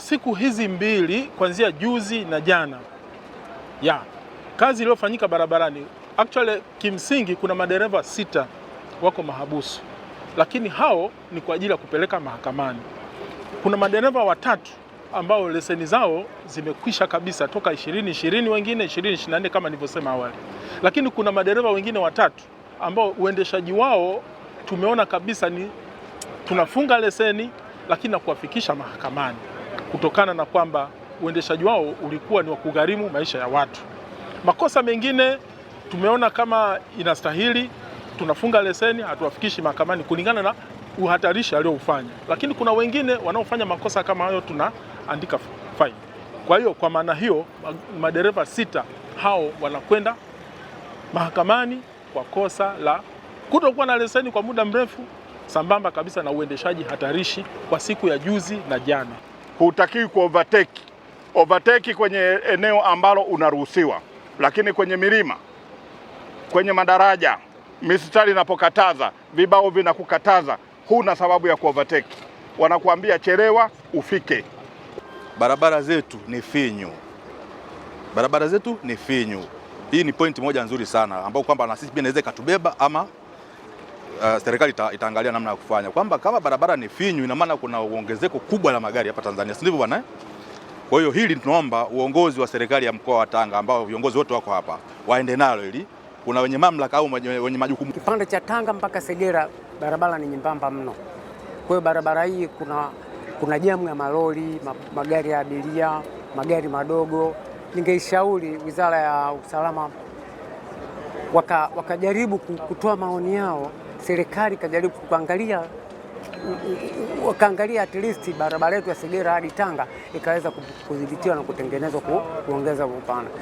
Siku hizi mbili kuanzia juzi na jana kazi iliyofanyika barabarani, actually kimsingi kuna madereva 6 wako mahabusu, lakini hao ni kwa ajili ya kupeleka mahakamani. Kuna madereva 3 ambao leseni zao zimekwisha kabisa toka 2020, wengine 2024 kama nilivyosema awali, lakini kuna madereva wengine 3 ambao uendeshaji wao tumeona kabisa ni tunafunga leseni lakini na kuwafikisha mahakamani kutokana na kwamba uendeshaji wao ulikuwa ni wa kugharimu maisha ya watu. Makosa mengine tumeona kama inastahili, tunafunga leseni, hatuwafikishi mahakamani kulingana na uhatarishi alioufanya. Lakini kuna wengine wanaofanya makosa kama hayo tunaandika faini. Kwa hiyo kwa maana hiyo madereva 6 hao wanakwenda mahakamani kwa kosa la kutokuwa na leseni kwa muda mrefu sambamba kabisa na uendeshaji hatarishi kwa siku ya juzi na jana. Hutakiwi ku overtake kwenye eneo ambalo unaruhusiwa, lakini kwenye milima, kwenye madaraja, mistari inapokataza, vibao vinakukataza, huna sababu ya ku overtake. Wanakuambia chelewa ufike. Barabara zetu ni finyu. Barabara zetu ni finyu. Hii ni pointi moja nzuri sana ambao kwamba na sisi pia inaweza ikatubeba ama serikali itaangalia namna ya kufanya kwamba kama barabara ni finyu, ina maana kuna ongezeko kubwa la magari hapa Tanzania, si ndivyo bwana? Kwa hiyo hili tunaomba uongozi wa serikali ya mkoa wa Tanga ambao viongozi wote wako hapa waende nalo, ili kuna wenye mamlaka au wenye majukumu. Kipande cha Tanga mpaka Segera barabara ni nyembamba mno. Kwa hiyo barabara hii kuna jamu ya malori, magari ya abiria, magari madogo. Ningeishauri Wizara ya Usalama wakajaribu kutoa maoni yao, serikali kajaribu wakaangalia at least barabara yetu ya Segera hadi Tanga ikaweza kudhibitiwa na kutengenezwa kuongeza upana.